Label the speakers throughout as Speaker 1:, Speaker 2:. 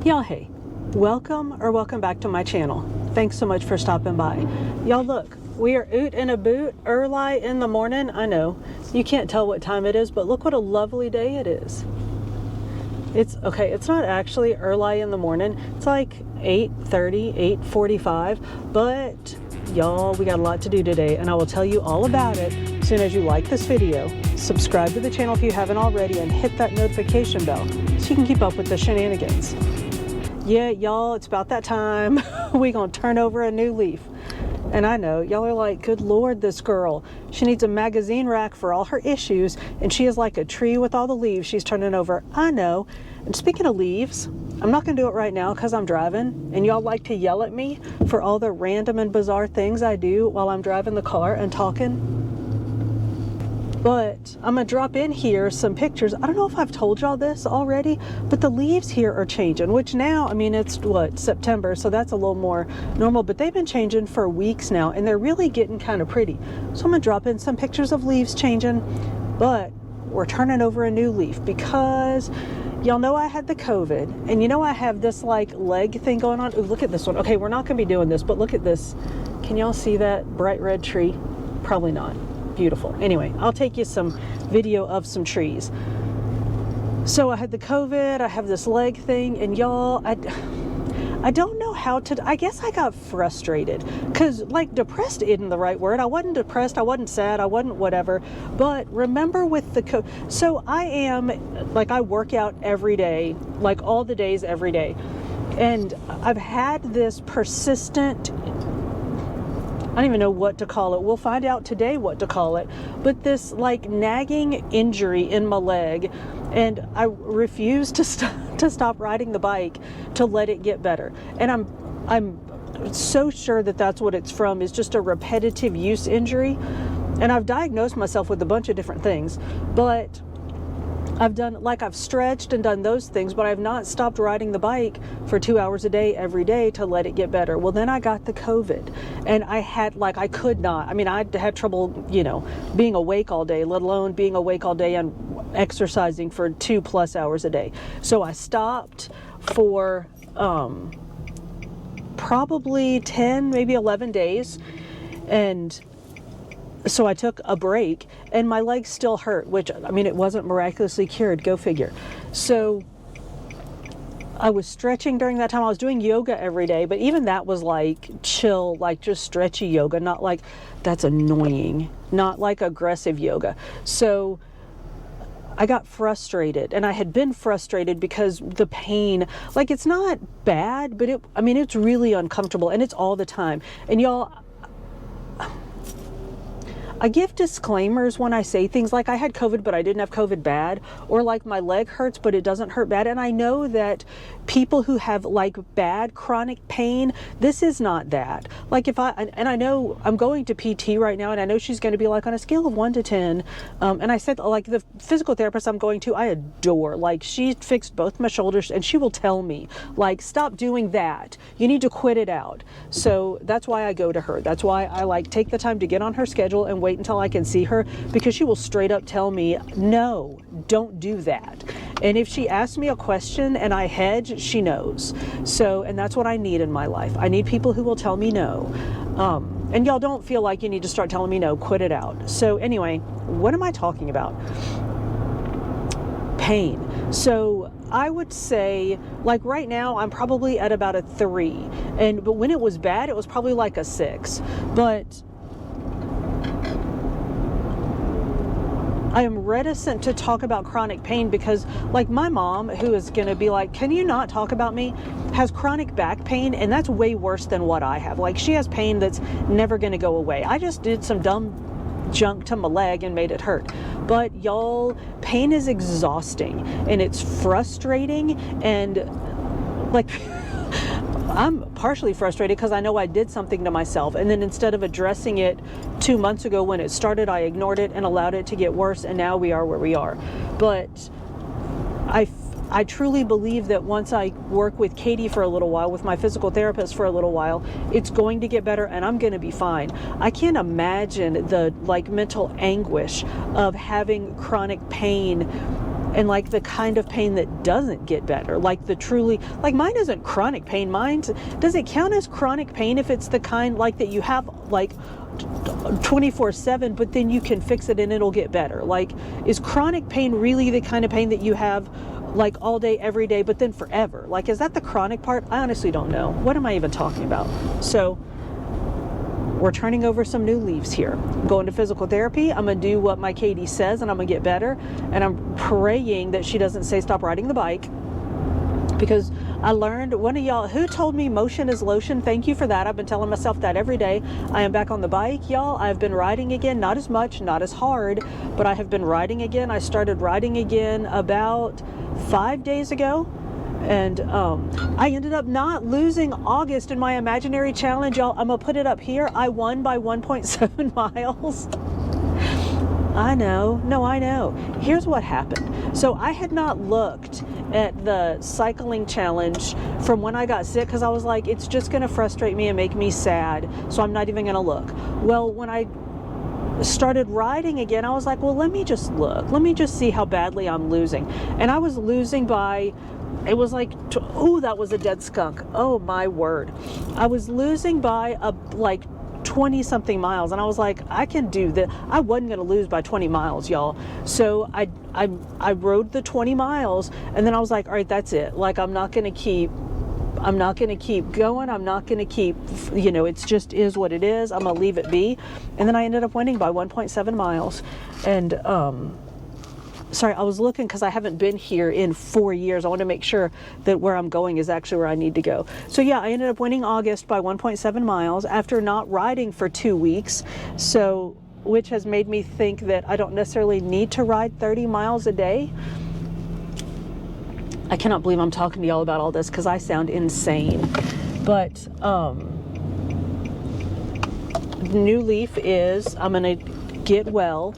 Speaker 1: Y'all, hey, welcome back to my channel. Thanks so much for stopping by. Y'all, look, we are oot and a boot early in the morning. I know you can't tell what time it is, but look what a lovely day it is. It's okay, it's not actually early in the morning. It's like 8:30, 8:45, but y'all, we got a lot to do today, and I will tell you all about it as soon as you like this video. Subscribe to the channel if you haven't already, and hit that notification bell so you can keep up with the shenanigans. Yeah, y'all, it's about that time. We gonna turn over a new leaf. And I know, y'all are like, good Lord, this girl. She needs a magazine rack for all her issues, and she is like a tree with all the leaves she's turning over. I know. And speaking of leaves, I'm not gonna do it right now because I'm driving, and y'all like to yell at me for all the random and bizarre things I do while I'm driving the car and talking. But I'm gonna drop in here some pictures. I don't know if I've told y'all this already, but the leaves here are changing, which now, I mean, it's what, September, so that's a little more normal, but they've been changing for weeks now, and they're really getting kind of pretty. So I'm gonna drop in some pictures of leaves changing, but we're turning over a new leaf because y'all know I had the COVID, and you know I have this like leg thing going on. Ooh, look at this one. Okay, we're not gonna be doing this, but look at this. Can y'all see that bright red tree? Probably not. Beautiful. Anyway, I'll take you some video of some trees. So I had the COVID, I have this leg thing, and y'all, I don't know how to, I guess I got frustrated because like depressed isn't the right word. I wasn't depressed, I wasn't sad, I wasn't whatever, but remember with the COVID, so I am, like I work out every day, like all the days every day. And I've had this persistent, I don't even know what to call it. We'll find out today what to call it. But this like nagging injury in my leg, and I refuse to stop riding the bike to let it get better. And I'm so sure that that's what it's from, is just a repetitive use injury. And I've diagnosed myself with a bunch of different things, but I've stretched and done those things, but I've not stopped riding the bike for 2 hours a day every day to let it get better. Well, then I got the COVID, and I could not. I mean, I had trouble, being awake all day, let alone being awake all day and exercising for 2+ hours a day. So I stopped for probably 10, maybe 11 days, and so I took a break, and my legs still hurt, which, I mean, it wasn't miraculously cured, go figure. So I was stretching during that time. I was doing yoga every day, but even that was like chill, like just stretchy yoga, not like that's annoying, not like aggressive yoga. So I got frustrated, and I had been frustrated because the pain, like it's not bad, but it's really uncomfortable, and it's all the time. And y'all, I give disclaimers when I say things like I had COVID, but I didn't have COVID bad, or like my leg hurts, but it doesn't hurt bad. And I know that people who have like bad chronic pain, this is not that. Like and I know I'm going to PT right now, and I know she's going to be like on a scale of 1 to 10. And I said, like, the physical therapist I'm going to, I adore. Like, she fixed both my shoulders, and she will tell me, like, stop doing that. You need to quit it out. So that's why I go to her. That's why I like take the time to get on her schedule and wait until I can see her, because she will straight up tell me, no, don't do that. And if she asks me a question and I hedge, she knows. So, and that's what I need in my life. I need people who will tell me no. And y'all don't feel like you need to start telling me no, quit it out. So anyway, what am I talking about? Pain. So I would say, like right now, I'm probably at about a 3. But when it was bad, it was probably like a 6. But I am reticent to talk about chronic pain because, like, my mom, who is going to be like, can you not talk about me, has chronic back pain, and that's way worse than what I have. Like, she has pain that's never going to go away. I just did some dumb junk to my leg and made it hurt. But y'all, pain is exhausting, and it's frustrating, and like I'm partially frustrated because I know I did something to myself, and then instead of addressing it 2 months ago when it started, I ignored it and allowed it to get worse, and now we are where we are. But I truly believe that once I work with Katie for a little while, with my physical therapist for a little while, it's going to get better, and I'm going to be fine. I can't imagine the like mental anguish of having chronic pain and like the kind of pain that doesn't get better, like the truly, like mine isn't chronic pain. Does it count as chronic pain if it's the kind like that you have like 24/7, but then you can fix it and it'll get better? Like, is chronic pain really the kind of pain that you have like all day, every day, but then forever? Like, is that the chronic part? I honestly don't know. What am I even talking about? So we're turning over some new leaves here. I'm going to physical therapy. I'm going to do what my Katie says, and I'm going to get better. And I'm praying that she doesn't say stop riding the bike, because I learned, one of y'all who told me motion is lotion. Thank you for that. I've been telling myself that every day. I am back on the bike, y'all. I've been riding again, not as much, not as hard, but I have been riding again. I started riding again about 5 days ago. And I ended up not losing August in my imaginary challenge, y'all. I'm gonna put it up here. I won by 1.7 miles. I know. No, I know. Here's what happened. So I had not looked at the cycling challenge from when I got sick, because I was like, it's just gonna frustrate me and make me sad, so I'm not even gonna look. Well, when I started riding again, I was like, well, let me just look. Let me just see how badly I'm losing. And I was losing by, it was like, oh, that was a dead skunk. Oh my word. I was losing by like 20 something miles, and I was like, I can do this. I wasn't going to lose by 20 miles, y'all. So I rode the 20 miles, and then I was like, all right, that's it. Like, I'm not going to keep going. I'm not going to keep, it's just is what it is. I'm going to leave it be. And then I ended up winning by 1.7 miles. And, sorry, I was looking because I haven't been here in 4 years. I want to make sure that where I'm going is actually where I need to go. So yeah, I ended up winning August by 1.7 miles after not riding for 2 weeks. So, which has made me think that I don't necessarily need to ride 30 miles a day. I cannot believe I'm talking to y'all about all this because I sound insane. But new leaf is I'm going to get well.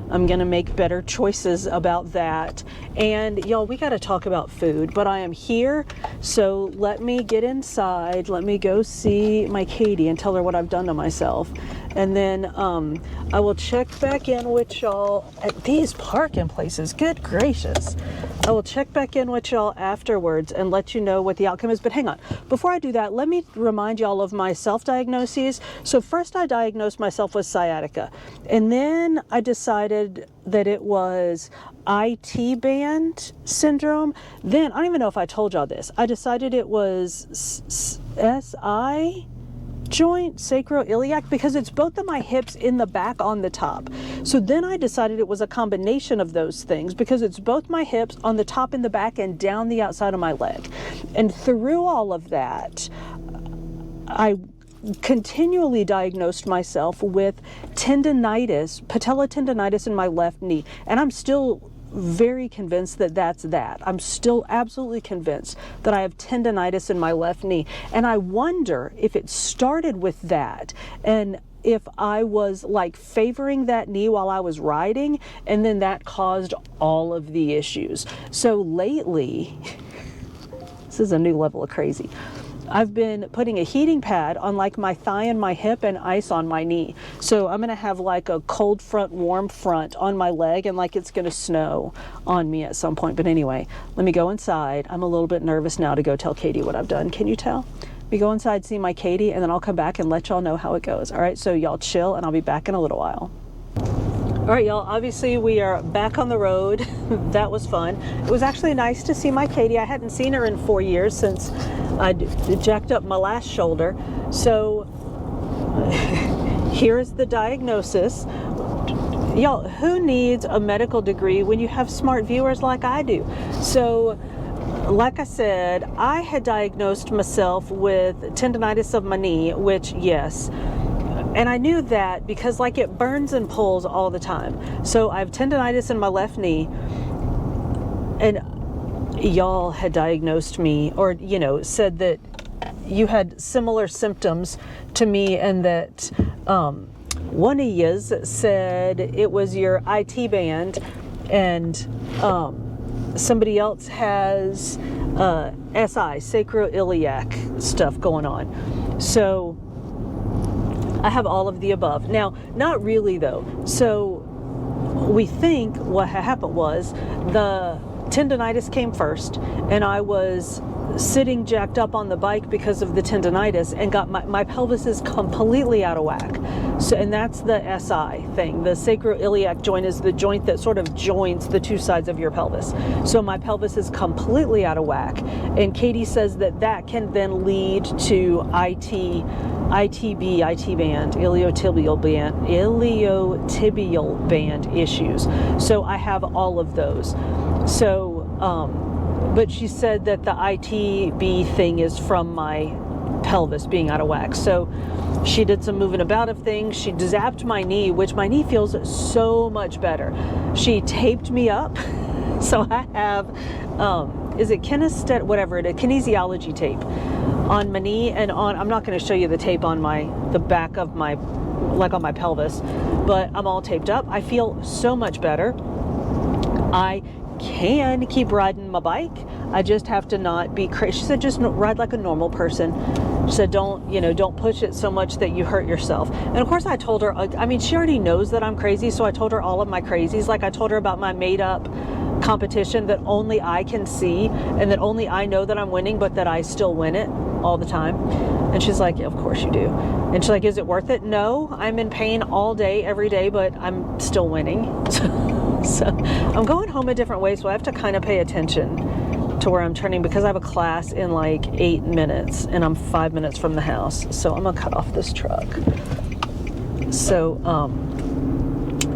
Speaker 1: I'm going to make better choices about that. And y'all, we got to talk about food, but I am here. So let me get inside. Let me go see my Katie and tell her what I've done to myself. And then I will check back in with y'all at these parking places. Good gracious. I will check back in with y'all afterwards and let you know what the outcome is. But hang on, before I do that, let me remind y'all of my self-diagnoses. So first I diagnosed myself with sciatica, and then I decided that it was IT band syndrome. Then, I don't even know if I told y'all this, I decided it was SI joint, sacroiliac, because it's both of my hips in the back on the top. So then I decided it was a combination of those things, because it's both my hips on the top and the back and down the outside of my leg. And through all of that, I continually diagnosed myself with tendonitis, patella tendonitis in my left knee. And I'm still very convinced that that's that. I'm still absolutely convinced that I have tendonitis in my left knee. And I wonder if it started with that, and if I was like favoring that knee while I was riding, and then that caused all of the issues. So lately, this is a new level of crazy. I've been putting a heating pad on like my thigh and my hip and ice on my knee. So I'm gonna have like a cold front, warm front on my leg, and like it's gonna snow on me at some point. But anyway, let me go inside. I'm a little bit nervous now to go tell Katie what I've done. Can you tell? We go inside, see my Katie, and then I'll come back and let y'all know how it goes. All right, so y'all chill, and I'll be back in a little while. All right, y'all, obviously we are back on the road. That was fun. It was actually nice to see my Katie. I hadn't seen her in 4 years since I jacked up my last shoulder. So here's the diagnosis. Y'all, who needs a medical degree when you have smart viewers like I do? So, like I said, I had diagnosed myself with tendonitis of my knee, which, yes, and I knew that because like it burns and pulls all the time. So I have tendonitis in my left knee, and y'all had diagnosed me, or said that you had similar symptoms to me, and that one of yous said it was your IT band, and somebody else has SI, sacroiliac stuff going on. So I have all of the above. Now, not really though. So we think what happened was tendonitis came first, and I was sitting jacked up on the bike because of the tendonitis, and got my pelvis is completely out of whack. So, and that's the SI thing. The sacroiliac joint is the joint that sort of joins the two sides of your pelvis. So my pelvis is completely out of whack, and Katie says that that can then lead to IT band, iliotibial band issues. So I have all of those. So, but she said that the ITB thing is from my pelvis being out of whack. So she did some moving about of things. She zapped my knee, which my knee feels so much better. She taped me up. So I have, is it kinesthetic, whatever it is, kinesiology tape on my knee, and on, I'm not going to show you the tape on the back of my, like on my pelvis, but I'm all taped up. I feel so much better. I can keep riding my bike. I just have to not be crazy. She said, just ride like a normal person. She said, don't push it so much that you hurt yourself. And of course I told her, I mean, she already knows that I'm crazy. So I told her all of my crazies. Like I told her about my made up competition that only I can see, and that only I know that I'm winning, but that I still win it all the time. And she's like, yeah, of course you do. And she's like, is it worth it? No, I'm in pain all day, every day, but I'm still winning. So I'm going home a different way, so I have to kind of pay attention to where I'm turning, because I have a class in like 8 minutes and I'm 5 minutes from the house. So I'm gonna cut off this truck. So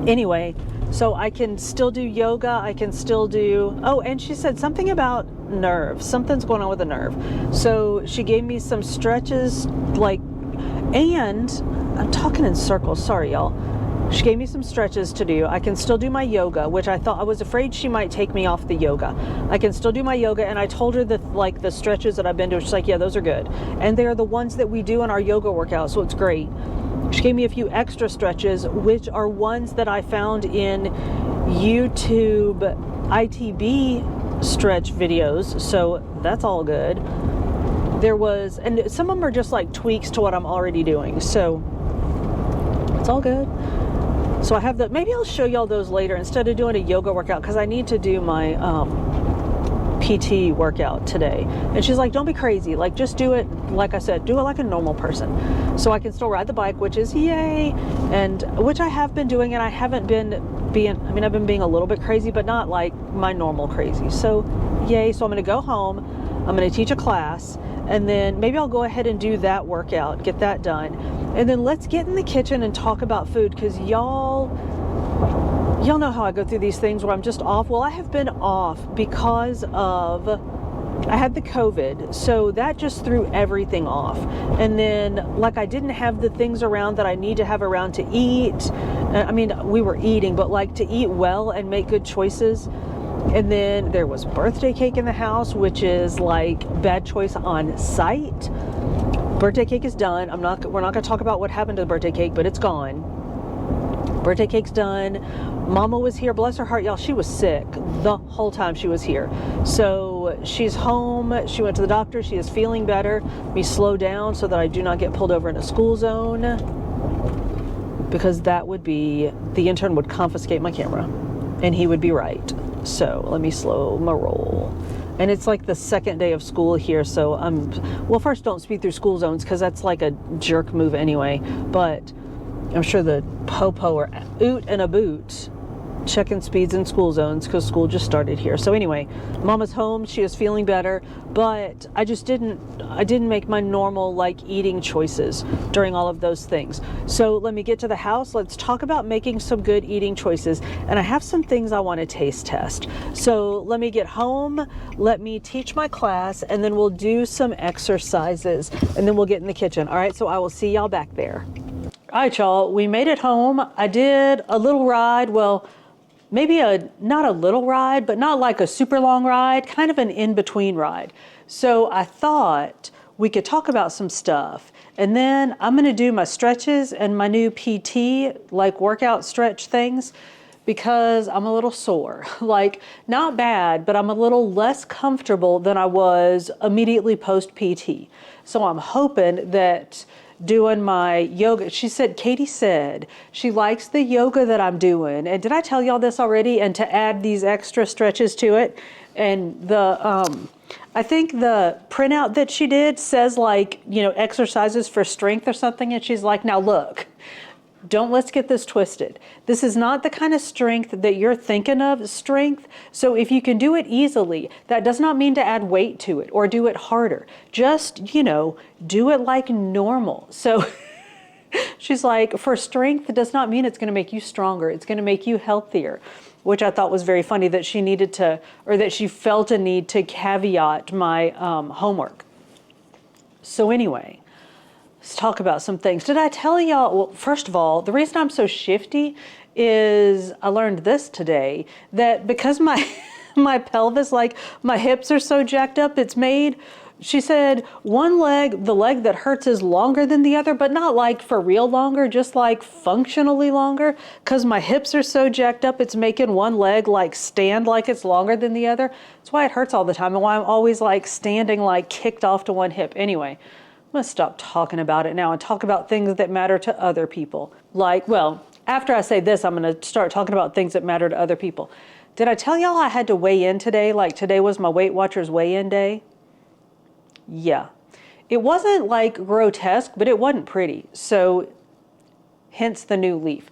Speaker 1: anyway, so I can still do yoga. I can still do, oh, and she said something about nerves. Something's going on with the nerve. So she gave me some stretches, like, and I'm talking in circles. Sorry, y'all. She gave me some stretches to do. I can still do my yoga, which I was afraid she might take me off the yoga. I can still do my yoga, and I told her that, like, the stretches that I've been doing, she's like, yeah, those are good. And they're the ones that we do in our yoga workout, so it's great. She gave me a few extra stretches, which are ones that I found in YouTube ITB stretch videos, so that's all good. There was, and some of them are just like tweaks to what I'm already doing, so it's all good. So I have maybe I'll show y'all those later instead of doing a yoga workout, because I need to do my PT workout today. And she's like, don't be crazy, like just do it, like I said, do it like a normal person. So I can still ride the bike, which is yay, and which I have been doing, and I haven't been I've been being a little bit crazy, but not like my normal crazy. So yay. So I'm going to go home, I'm going to teach a class, and then maybe I'll go ahead and do that workout, get that done. And then let's get in the kitchen and talk about food, because y'all know how I go through these things where I'm just off. Well, I have been off because I had the COVID, so that just threw everything off. And then, like, I didn't have the things around that I need to have around to eat. I mean, we were eating, but like to eat well and make good choices. And then there was birthday cake in the house, which is like bad choice on sight. Birthday cake is done. We're not going to talk about what happened to the birthday cake, but it's gone. Birthday cake's done. Mama was here, bless her heart, y'all. She was sick the whole time she was here. So she's home. She went to the doctor. She is feeling better. We slow down so that I do not get pulled over in a school zone, because that would be, the intern would confiscate my camera, and he would be right. So let me slow my roll. And it's like the second day of school here, so well, first, don't speed through school zones, because that's like a jerk move anyway. But I'm sure the popo or oot and a boot checking speeds in school zones, because school just started here. So anyway, Mama's home. She is feeling better, but I didn't make my normal like eating choices during all of those things. So let me get to the house. Let's talk about making some good eating choices. And I have some things I want to taste test. So let me get home, let me teach my class, and then we'll do some exercises, and then we'll get in the kitchen. All right, so I will see y'all back there. All right, y'all, we made it home. I did a little ride. Well, maybe not a little ride, but not like a super long ride, kind of an in-between ride. So I thought we could talk about some stuff. And then I'm going to do my stretches and my new PT, like workout stretch things, because I'm a little sore. Like, not bad, but I'm a little less comfortable than I was immediately post PT. So I'm hoping that doing my yoga, Katie said she likes the yoga that I'm doing. And did I tell y'all this already? And to add these extra stretches to it, And I think the printout that she did says like, exercises for strength or something. And she's like, now look, let's get this twisted. This is not the kind of strength that you're thinking of strength. So if you can do it easily, that does not mean to add weight to it or do it harder. Just, do it like normal. So she's like, for strength, it does not mean it's going to make you stronger. It's going to make you healthier, which I thought was very funny that she needed to, or that she felt a need to caveat my homework. So anyway, let's talk about some things. Did I tell y'all? Well, first of all, the reason I'm so shifty is I learned this today, that because my my pelvis, like my hips are so jacked up, it's made, she said, one leg, the leg that hurts is longer than the other, but not like for real longer, just like functionally longer. Because my hips are so jacked up, it's making one leg like stand like it's longer than the other. That's why it hurts all the time and why I'm always like standing like kicked off to one hip. Anyway, I'm gonna stop talking about it now and talk about things that matter to other people. Like, well, after I say this, I'm gonna start talking about things that matter to other people. Did I tell y'all I had to weigh in today? Like today was my Weight Watchers weigh-in day. Yeah, it wasn't like grotesque, but it wasn't pretty. So hence the new leaf.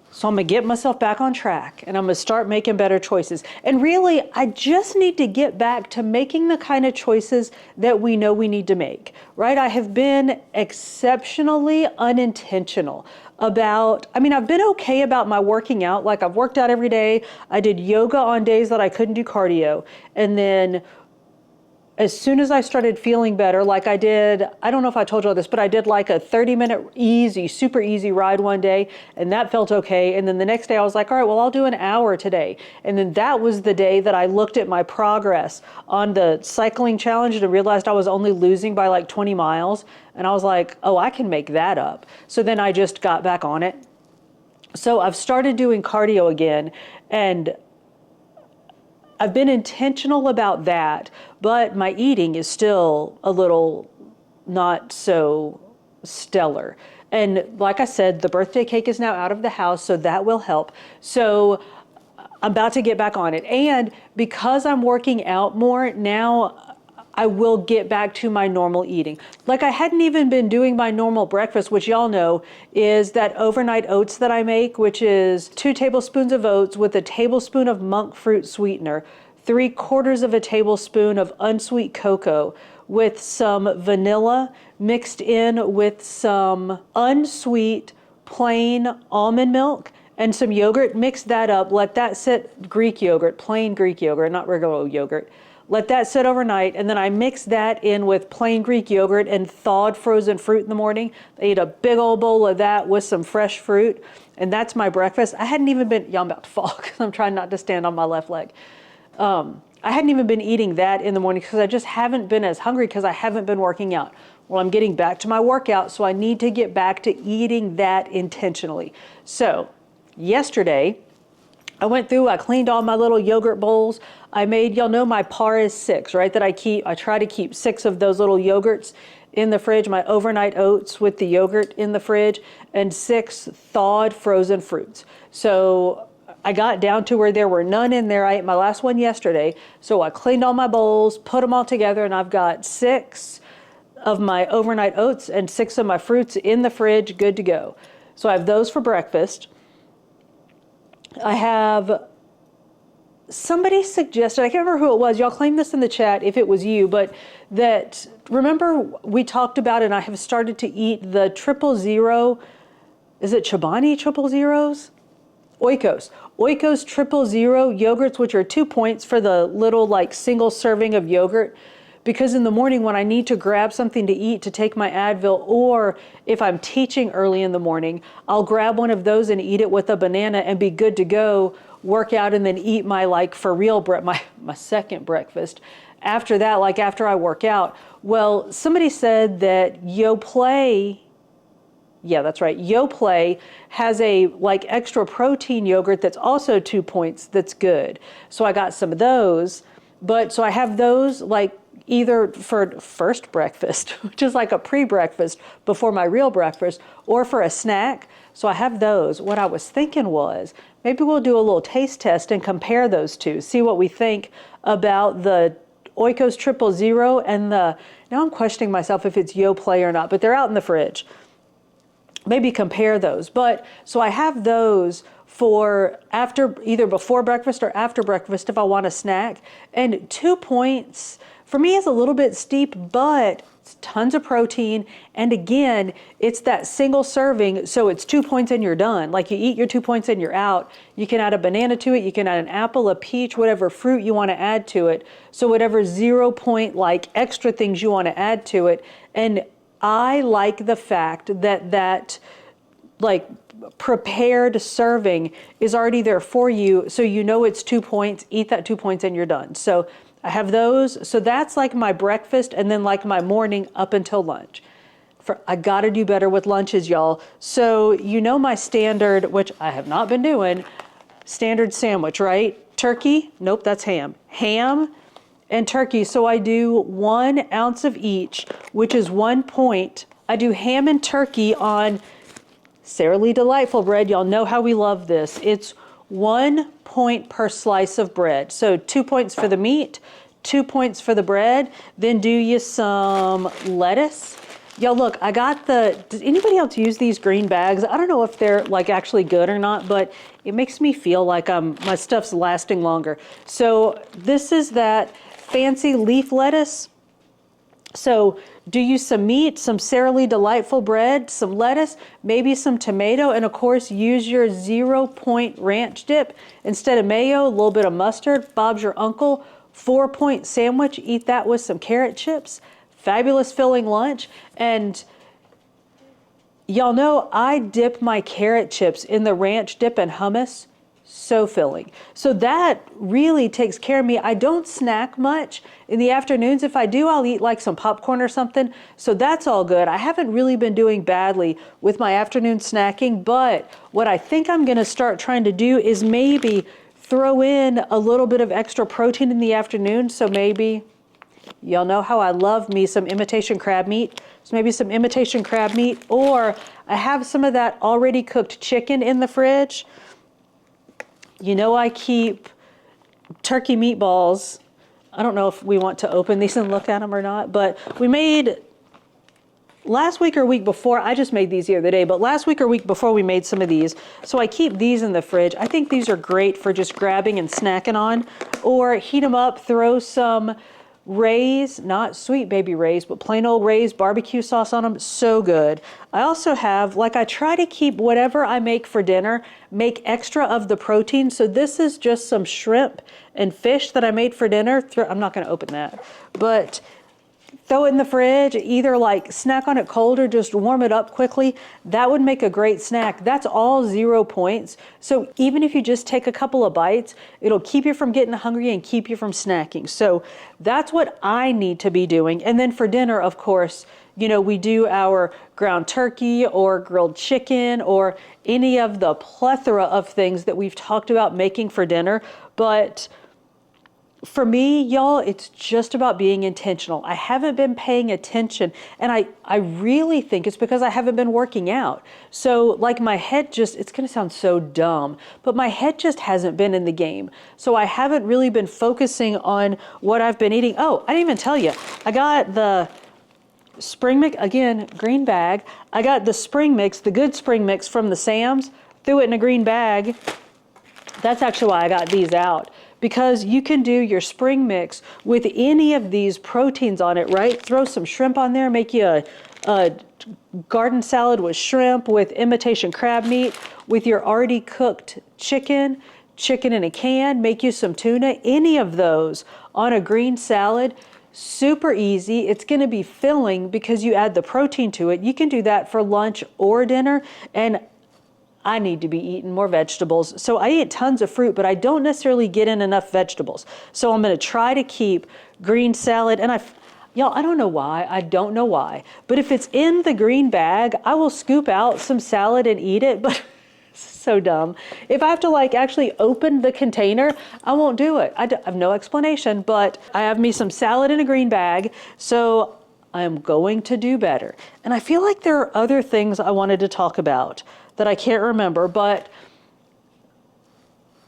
Speaker 1: So I'm gonna get myself back on track and I'm gonna start making better choices. And really, I just need to get back to making the kind of choices that we know we need to make, right? I have been exceptionally unintentional about, I've been okay about my working out. Like I've worked out every day. I did yoga on days that I couldn't do cardio. And then as soon as I started feeling better, like I did, I don't know if I told you all this, but I did like a 30-minute super easy ride one day, and that felt okay. And then the next day I was like, all right, well, I'll do an hour today. And then that was the day that I looked at my progress on the cycling challenge and realized I was only losing by like 20 miles. And I was like, oh, I can make that up. So then I just got back on it. So I've started doing cardio again, and I've been intentional about that, but my eating is still a little not so stellar. And like I said, the birthday cake is now out of the house, so that will help. So I'm about to get back on it. And because I'm working out more, now I will get back to my normal eating. Like I hadn't even been doing my normal breakfast, which y'all know is that overnight oats that I make, which is 2 tablespoons of oats with a tablespoon of monk fruit sweetener, 3/4 of a tablespoon of unsweet cocoa with some vanilla mixed in with some unsweet plain almond milk and some yogurt. Mix that up, let that sit, Greek yogurt, plain Greek yogurt, not regular yogurt. Let that sit overnight, and then I mix that in with plain Greek yogurt and thawed frozen fruit in the morning. I eat a big old bowl of that with some fresh fruit, and that's my breakfast. I hadn't even been, I'm about to fall because I'm trying not to stand on my left leg. I hadn't even been eating that in the morning because I just haven't been as hungry because I haven't been working out. Well, I'm getting back to my workout, so I need to get back to eating that intentionally. So yesterday, I went through, I cleaned all my little yogurt bowls. I made, y'all know my par is 6, right? That I try to keep 6 of those little yogurts in the fridge, my overnight oats with the yogurt in the fridge, and 6 thawed frozen fruits. So I got down to where there were none in there. I ate my last one yesterday. So I cleaned all my bowls, put them all together, and I've got 6 of my overnight oats and 6 of my fruits in the fridge, good to go. So I have those for breakfast. I have, somebody suggested, I can't remember who it was, y'all claim this in the chat if it was you, but that, remember we talked about, and I have started to eat the 000, is it Chobani 000s? Oikos 000 yogurts, which are 2 points for the little like single serving of yogurt. Because in the morning when I need to grab something to eat to take my Advil, or if I'm teaching early in the morning, I'll grab one of those and eat it with a banana and be good to go, work out, and then eat my like for real my second breakfast. After that, like after I work out. Well, somebody said that Yoplait, yeah, that's right, Yoplait has a like extra protein yogurt that's also 2 points that's good. So I got some of those, but so I have those like either for first breakfast, which is like a pre-breakfast before my real breakfast, or for a snack. So I have those. What I was thinking was maybe we'll do a little taste test and compare those two, see what we think about the Oikos 000 and the, now I'm questioning myself if it's Yoplait or not, but they're out in the fridge. Maybe compare those. But so I have those for after, either before breakfast or after breakfast if I want a snack. And 2 points for me is a little bit steep, but it's tons of protein. And again, it's that single serving. So it's 2 points and you're done. Like you eat your 2 points and you're out. You can add a banana to it. You can add an apple, a peach, whatever fruit you want to add to it. So whatever 0 point, like extra things you want to add to it. And I like the fact that like prepared serving is already there for you. So you know it's 2 points, eat that 2 points and you're done. So I have those. So that's like my breakfast and then like my morning up until lunch. I got to do better with lunches, y'all. So you know my standard, which I have not been doing, standard sandwich, right? Turkey, nope, that's ham. Ham and turkey. So I do 1 ounce of each, which is 1 point. I do ham and turkey on Sara Lee Delightful bread. Y'all know how we love this. It's 1 point per slice of bread. So 2 points for the meat, 2 points for the bread. Then do you some lettuce. Y'all look, I got does anybody else use these green bags? I don't know if they're like actually good or not, but it makes me feel like my stuff's lasting longer. So this is that fancy leaf lettuce. So do you some meat, some Sara Lee Delightful bread, some lettuce, maybe some tomato, and of course use your 0 point ranch dip. Instead of mayo, a little bit of mustard. Bob's your uncle. 4 point sandwich, eat that with some carrot chips. Fabulous filling lunch. And y'all know I dip my carrot chips in the ranch dip and hummus. So filling. So that really takes care of me. I don't snack much in the afternoons. If I do, I'll eat like some popcorn or something. So that's all good. I haven't really been doing badly with my afternoon snacking, but what I think I'm going to start trying to do is maybe throw in a little bit of extra protein in the afternoon. So maybe, y'all know how I love me some imitation crab meat. So maybe some imitation crab meat, or I have some of that already cooked chicken in the fridge. You know I keep turkey meatballs. I don't know if we want to open these and look at them or not, but we made last week or week before, I just made these the other day, but last week or week before we made some of these. So I keep these in the fridge. I think these are great for just grabbing and snacking on, or heat them up, throw some Ray's, not sweet baby Ray's, but plain old Ray's barbecue sauce on them. So good. I also have, like, I try to keep whatever I make for dinner, make extra of the protein. So this is just some shrimp and fish that I made for dinner. I'm not going to open that, but throw it in the fridge, either like snack on it cold or just warm it up quickly. That would make a great snack. That's all 0 points. So even if you just take a couple of bites, it'll keep you from getting hungry and keep you from snacking. So that's what I need to be doing. And then for dinner, of course, you know, we do our ground turkey or grilled chicken or any of the plethora of things that we've talked about making for dinner. But for me, y'all, it's just about being intentional. I haven't been paying attention, and I really think it's because I haven't been working out. So like my head just, it's gonna sound so dumb, but my head just hasn't been in the game. So I haven't really been focusing on what I've been eating. Oh, I didn't even tell you. I got the spring mix, again, green bag. I got the spring mix, the good spring mix from the Sam's, threw it in a green bag. That's actually why I got these out, because you can do your spring mix with any of these proteins on it, right? Throw some shrimp on there, make you a garden salad with shrimp, with imitation crab meat, with your already cooked chicken in a can, make you some tuna, any of those on a green salad. Super easy. It's going to be filling because you add the protein to it. You can do that for lunch or dinner, and I need to be eating more vegetables. So I eat tons of fruit, but I don't necessarily get in enough vegetables. So I'm going to try to keep green salad. And y'all, I don't know why, but if it's in the green bag, I will scoop out some salad and eat it. But so dumb. If I have to like actually open the container, I won't do it. I have no explanation, but I have me some salad in a green bag. So I am going to do better. And I feel like there are other things I wanted to talk about that I can't remember, but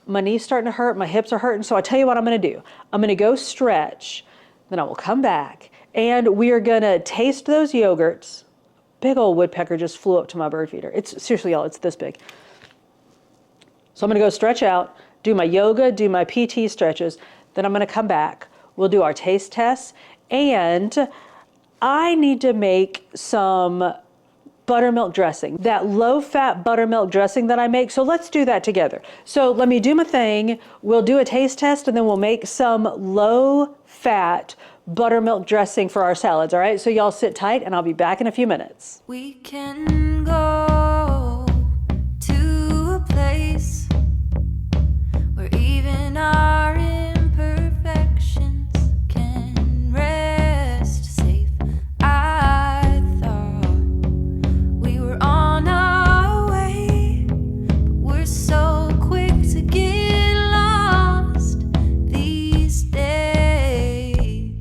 Speaker 1: my knee's starting to hurt, my hips are hurting. So I tell you what I'm going to do. I'm going to go stretch, then I will come back, and we are going to taste those yogurts. Big old woodpecker just flew up to my bird feeder. It's seriously, y'all, it's this big. So I'm going to go stretch out, do my yoga, do my PT stretches. Then I'm going to come back. We'll do our taste tests. And I need to make some buttermilk dressing, that low-fat buttermilk dressing that I make. So let's do that together. So let me do my thing. We'll do a taste test, and then we'll make some low-fat buttermilk dressing for our salads. All right, so y'all sit tight, and I'll be back in a few minutes.
Speaker 2: We can go to a place where even our imperfections can rest safe. I thought we were on our way, but we're so quick to get lost these days.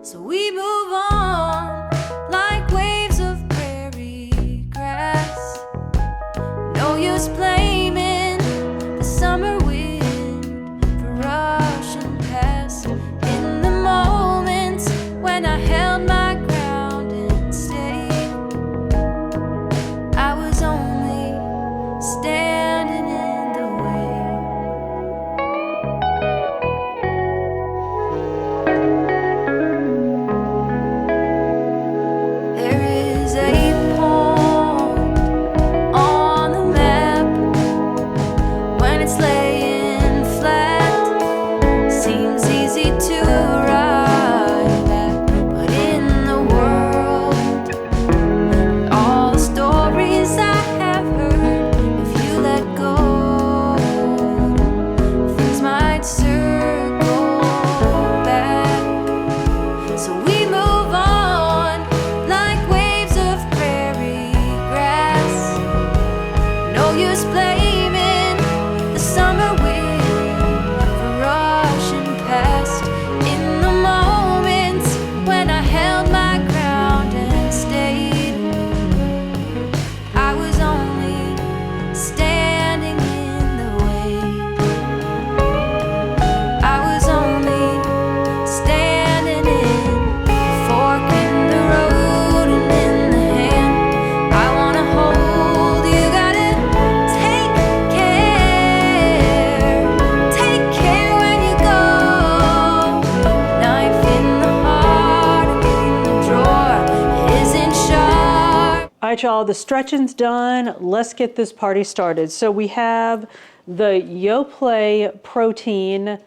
Speaker 2: So we move on like waves of prairie grass. No use blaming the summer wind for rushing past. In the moments when I held my ground and stayed, I was only standing in the way. There is a point on the map when it's laying flat. Seems easy to arrive at, but in the world, all the stories I have heard, if you let go, things might circle back. So we move on like waves of prairie grass. No use blaming the summer wind for rushing past. In the moments when I held my ground and stayed, I was only standing in the way. I was only standing in the fork in the road and in the hand I wanna hold. You gotta take care when you go. Knife in the heart and in the drawer, it isn't sharp.
Speaker 1: All right, y'all, the stretching's done. Let's get this party started. So we have the Yoplait protein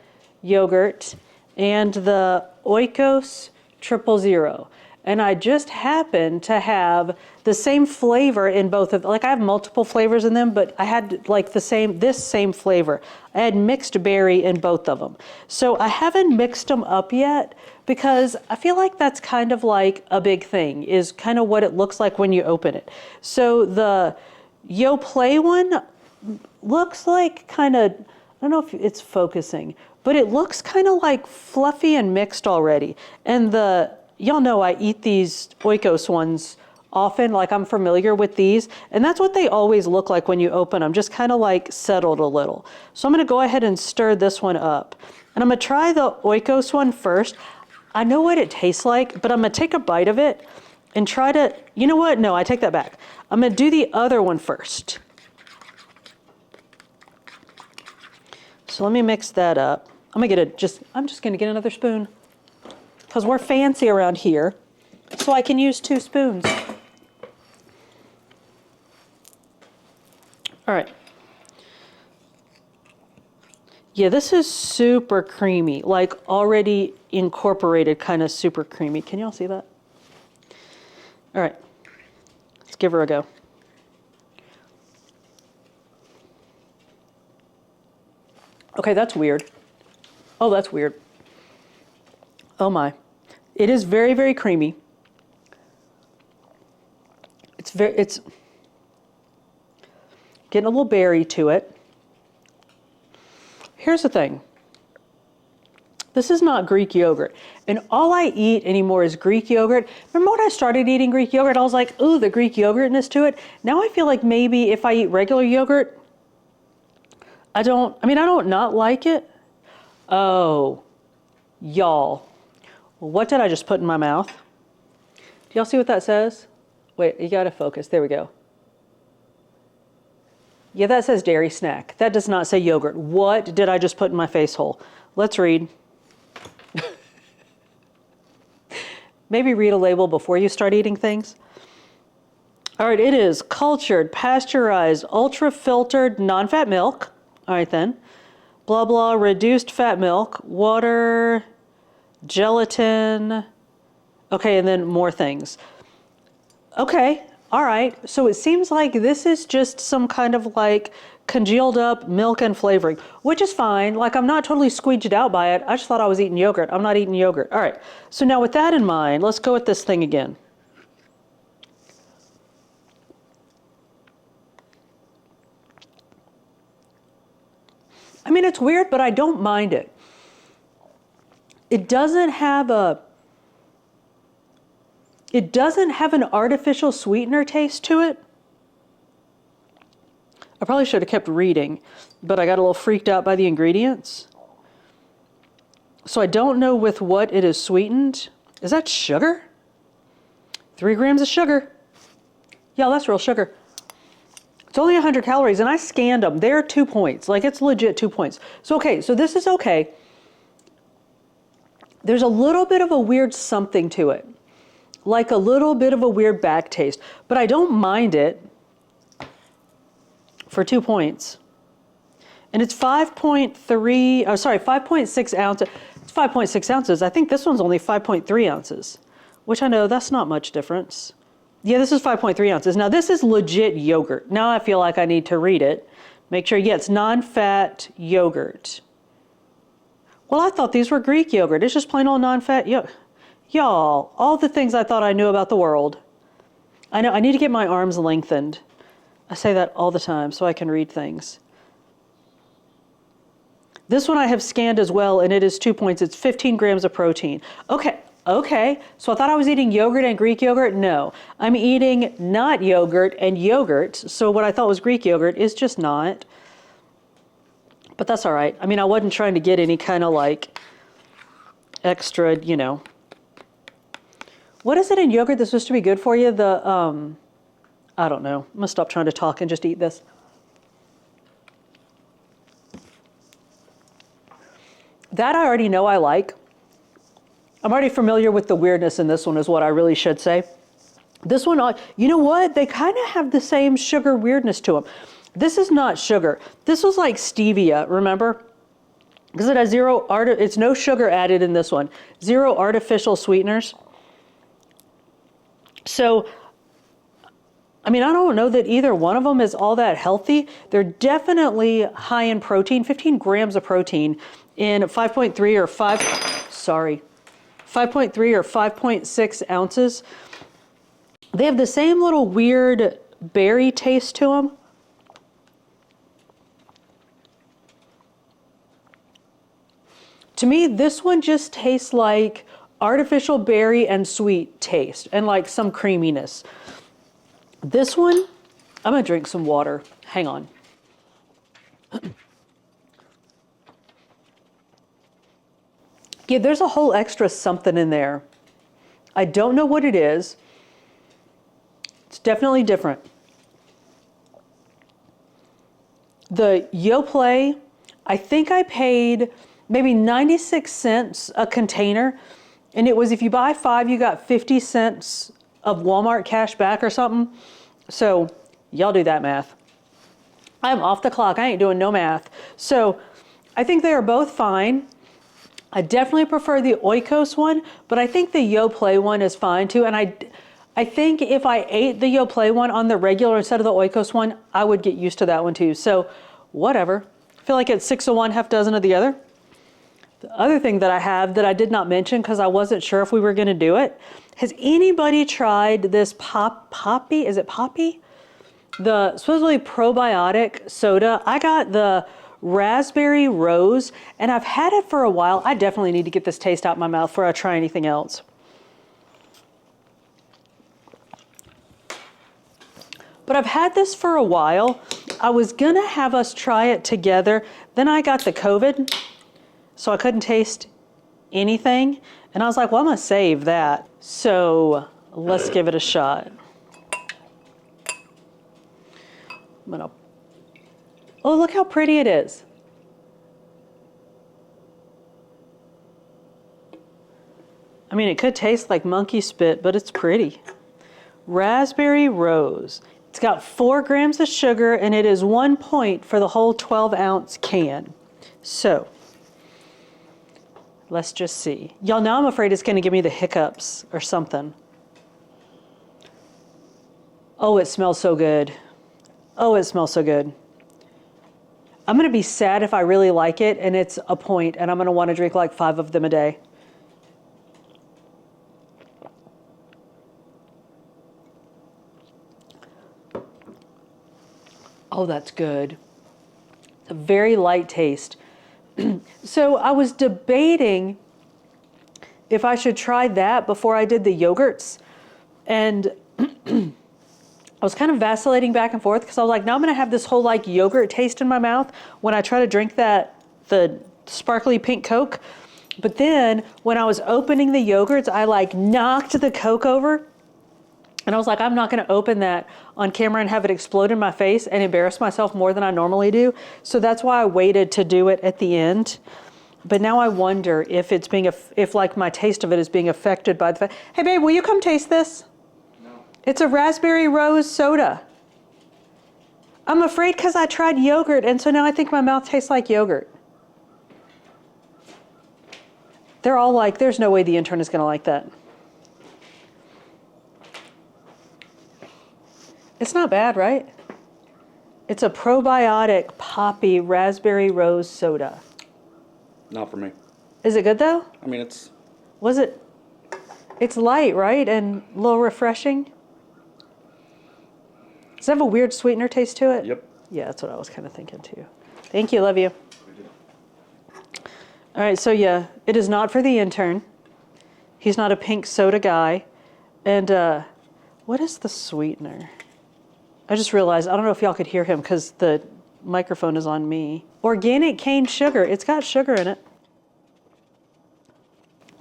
Speaker 1: yogurt and the Oikos 000. And I just happen to have the same flavor in both of, like I have multiple flavors in them, but I had like this same flavor. I had mixed berry in both of them. So I haven't mixed them up yet because I feel like that's kind of like a big thing, is kind of what it looks like when you open it. So the Yoplait one looks like kind of, I don't know if it's focusing, but it looks kind of like fluffy and mixed already. And y'all know I eat these Oikos ones often, like I'm familiar with these, and that's what they always look like when you open them, just kind of like settled a little. So I'm gonna go ahead and stir this one up. And I'm gonna try the Oikos one first. I know what it tastes like, but I'm gonna take a bite of it and try to, you know what? No, I take that back. I'm gonna do the other one first. So let me mix that up. I'm just gonna get another spoon because we're fancy around here, so I can use 2 spoons. All right. Yeah, this is super creamy, like already incorporated, kind of super creamy. Can y'all see that? All right, let's give her a go. Okay, that's weird. Oh, that's weird. Oh my. It is very, very creamy. It's getting a little berry to it. Here's the thing. This is not Greek yogurt. And all I eat anymore is Greek yogurt. Remember when I started eating Greek yogurt, I was like, ooh, the Greek yogurtness to it. Now I feel like maybe if I eat regular yogurt, I don't not like it. Oh, y'all. What did I just put in my mouth? Do y'all see what that says? Wait, you gotta focus. There we go. Yeah, that says dairy snack. That does not say yogurt. What did I just put in my face hole? Let's read. Maybe read a label before you start eating things. All right, it is cultured, pasteurized, ultra-filtered, non-fat milk. All right then. Blah, blah, reduced fat milk, water, gelatin. Okay, and then more things. Okay, all right. So it seems like this is just some kind of like congealed up milk and flavoring, which is fine. Like I'm not totally squeeged out by it. I just thought I was eating yogurt. I'm not eating yogurt. All right. So now with that in mind, let's go with this thing again. I mean, it's weird, but I don't mind it. It doesn't have an artificial sweetener taste to it. I probably should have kept reading, but I got a little freaked out by the ingredients. So I don't know with what it is sweetened. Is that sugar? 3 grams of sugar. Yeah, that's real sugar. It's only 100 calories, and I scanned them. They're 2 points. Like, it's legit 2 points. So, okay, so this is okay. There's a little bit of a weird something to it. Like a little bit of a weird back taste. But I don't mind it for 2 points. And it's 5.6 ounces. It's 5.6 ounces. I think this one's only 5.3 ounces, which I know that's not much difference. Yeah, this is 5.3 ounces. Now, this is legit yogurt. Now I feel like I need to read it. Make sure, yeah, it's non-fat yogurt. Well, I thought these were Greek yogurt. It's just plain old non-fat yogurt. Y'all, all the things I thought I knew about the world. I know, I need to get my arms lengthened. I say that all the time so I can read things. This one I have scanned as well, and it is 2 points. It's 15 grams of protein. Okay. So I thought I was eating yogurt and Greek yogurt. No, I'm eating not yogurt and yogurt. So what I thought was Greek yogurt is just not. But that's all right. I mean, I wasn't trying to get any kind of like extra, you know. What is it in yogurt that's supposed to be good for you? I don't know. I'm gonna stop trying to talk and just eat this. That I already know I like. I'm already familiar with the weirdness in this one is what I really should say. This one, you know what? They kind of have the same sugar weirdness to them. This is not sugar. This was like stevia, remember? Because it has it's no sugar added in this one. 0 artificial sweeteners. So, I mean, I don't know that either one of them is all that healthy. They're definitely high in protein, 15 grams of protein in 5.3 or 5.6 ounces. They have the same little weird berry taste to them. To me, this one just tastes like artificial berry and sweet taste and like some creaminess. This one, I'm gonna drink some water. Hang on. Yeah, there's a whole extra something in there. I don't know what it is. It's definitely different. The Yoplait, I think I paid maybe 96 cents a container. And it was, if you buy 5, you got 50 cents of Walmart cash back or something. So y'all do that math. I'm off the clock. I ain't doing no math. So I think they are both fine. I definitely prefer the Oikos one, but I think the Yoplait one is fine too. And I think if I ate the Yoplait one on the regular instead of the Oikos one, I would get used to that one too. So whatever. I feel like it's 6 of one, half dozen of the other. The other thing that I have that I did not mention because I wasn't sure if we were going to do it. Has anybody tried this Poppy? Is it Poppy? The supposedly probiotic soda. I got the raspberry rose, and I've had it for a while. I definitely need to get this taste out of my mouth before I try anything else. But I've had this for a while. I was gonna have us try it together. Then I got the COVID, so I couldn't taste anything. And I was like, well, I'm gonna save that. So let's give it a shot. Oh, look how pretty it is. I mean, it could taste like monkey spit, but it's pretty. Raspberry rose. It's got 4 grams of sugar, and it is 1 point for the whole 12-ounce can. So let's just see. Y'all, now I'm afraid it's going to give me the hiccups or something. Oh, it smells so good. Oh, it smells so good. I'm going to be sad if I really like it and it's a point, and I'm going to want to drink like 5 of them a day. Oh, that's good. It's a very light taste. So I was debating if I should try that before I did the yogurts. And I was kind of vacillating back and forth because I was like, now I'm going to have this whole like yogurt taste in my mouth when I try to drink the sparkly pink Coke. But then when I was opening the yogurts, I like knocked the Coke over. And I was like, I'm not going to open that on camera and have it explode in my face and embarrass myself more than I normally do. So that's why I waited to do it at the end. But now I wonder if it's being, if like my taste of it is being affected by the fact. Hey babe, will you come taste this? No. It's a raspberry rose soda. I'm afraid because I tried yogurt, and so now I think my mouth tastes like yogurt. They're all like, there's no way the intern is going to like that. It's not bad, right? It's a probiotic poppy raspberry rose soda.
Speaker 3: Not for me.
Speaker 1: Is it good though?
Speaker 3: I mean, it's...
Speaker 1: Was it? It's light, right? And a little refreshing? Does it have a weird sweetener taste to it?
Speaker 3: Yep.
Speaker 1: Yeah, that's what I was kind of thinking too. Thank you, love you. All right, so yeah, it is not for the intern. He's not a pink soda guy. And what is the sweetener? I just realized, I don't know if y'all could hear him because the microphone is on me. Organic cane sugar. It's got sugar in it.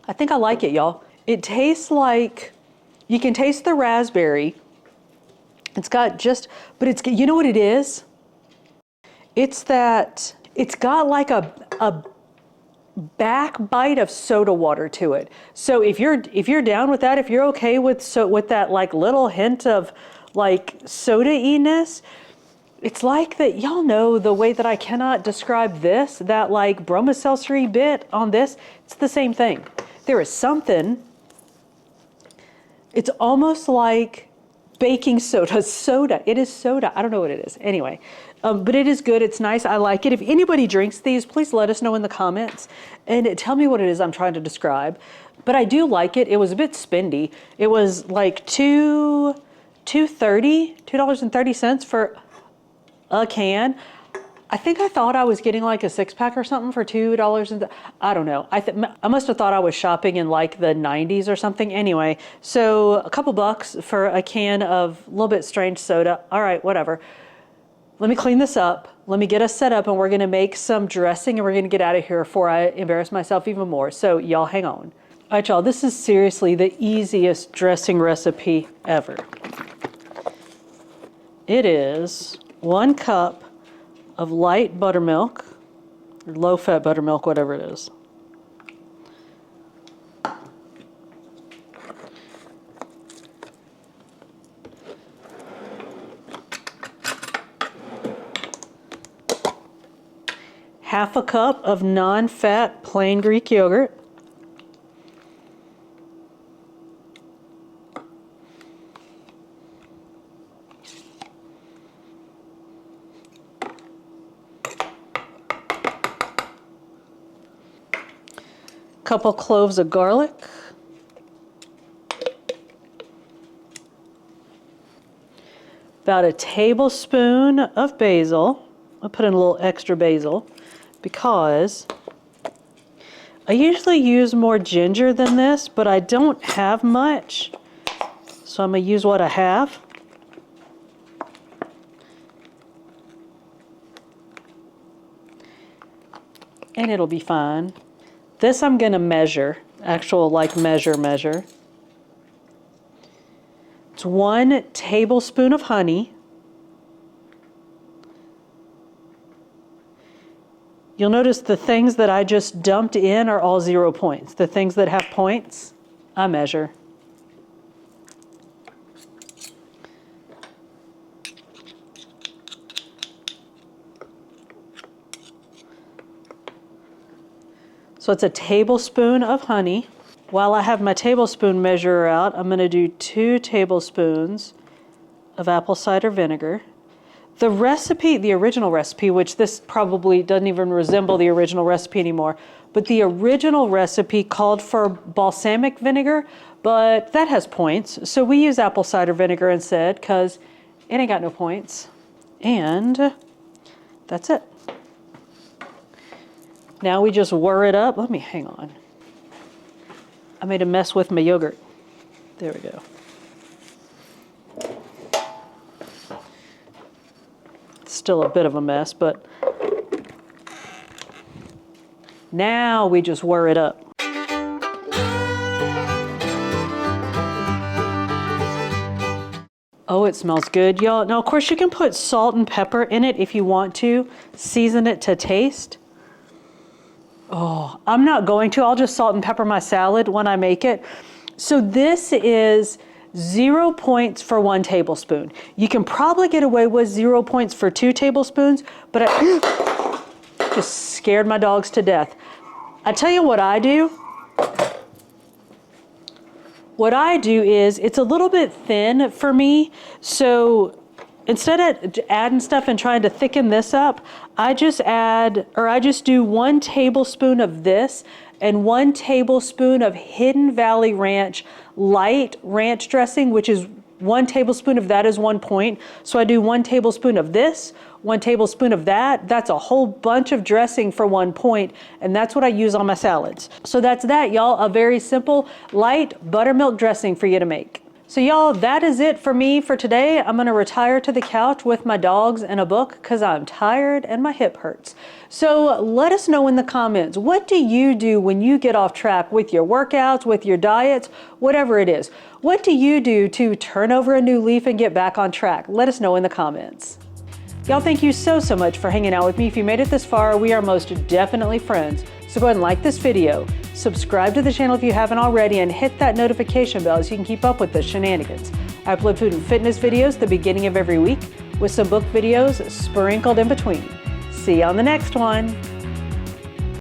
Speaker 1: I think I like it, y'all. It tastes like, you can taste the raspberry. It's got just, but it's, you know what it is? It's that, it's got like a backbite of soda water to it. So if you're down with that, if you're okay with with that like little hint of like soda-y-ness, it's like that, y'all know the way that I cannot describe this, that like bromoseltzer-y bit on this, it's the same thing. There is something, it's almost like baking soda. It is soda. I don't know what it is. Anyway, but it is good. It's nice. I like it. If anybody drinks these, please let us know in the comments and tell me what it is I'm trying to describe. But I do like it. It was a bit spendy. It was like $2.30 for a can. I think I thought I was getting like a 6-pack or something for $2. I don't know. I must have thought I was shopping in like the 90s or something. Anyway, so a couple bucks for a can of a little bit strange soda. All right, whatever. Let me clean this up. Let me get us set up, and we're going to make some dressing, and we're going to get out of here before I embarrass myself even more. So y'all hang on. All right, y'all, this is seriously the easiest dressing recipe ever. It is 1 cup of light buttermilk, or low-fat buttermilk, whatever it is. Half a cup of non-fat plain Greek yogurt. Couple cloves of garlic. About a tablespoon of basil. I'll put in a little extra basil because I usually use more ginger than this, but I don't have much. So I'm going to use what I have. And it'll be fine. This I'm going to measure, actual like measure. It's 1 tablespoon of honey. You'll notice the things that I just dumped in are all 0 points. The things that have points, I measure. So it's a tablespoon of honey. While I have my tablespoon measurer out, I'm going to do 2 tablespoons of apple cider vinegar. The recipe, the original recipe, which this probably doesn't even resemble the original recipe anymore, but the original recipe called for balsamic vinegar, but that has points. So we use apple cider vinegar instead because it ain't got no points. And that's it. Now we just whir it up. Let me hang on. I made a mess with my yogurt. There we go. Still a bit of a mess, but now we just whir it up. Oh, it smells good, y'all. Now, of course, you can put salt and pepper in it if you want to. Season it to taste. Oh, I'm not going to. I'll just salt and pepper my salad when I make it. So this is 0 points for 1 tablespoon. You can probably get away with 0 points for 2 tablespoons, but I just scared my dogs to death. I tell you what I do. What I do is, it's a little bit thin for me, so instead of adding stuff and trying to thicken this up, I just do 1 tablespoon of this and 1 tablespoon of Hidden Valley Ranch light ranch dressing, which is 1 tablespoon of that is 1 point. So I do 1 tablespoon of this, 1 tablespoon of that. That's a whole bunch of dressing for 1 point, and that's what I use on my salads. So that's that, y'all. A very simple, light buttermilk dressing for you to make. So y'all, that is it for me for today. I'm gonna retire to the couch with my dogs and a book because I'm tired and my hip hurts. So let us know in the comments, what do you do when you get off track with your workouts, with your diets, whatever it is? What do you do to turn over a new leaf and get back on track? Let us know in the comments. Y'all, thank you so much for hanging out with me. If you made it this far, we are most definitely friends. So go ahead and like this video, subscribe to the channel if you haven't already, and hit that notification bell so you can keep up with the shenanigans. I upload food and fitness videos at the beginning of every week with some book videos sprinkled in between. See you on the next one.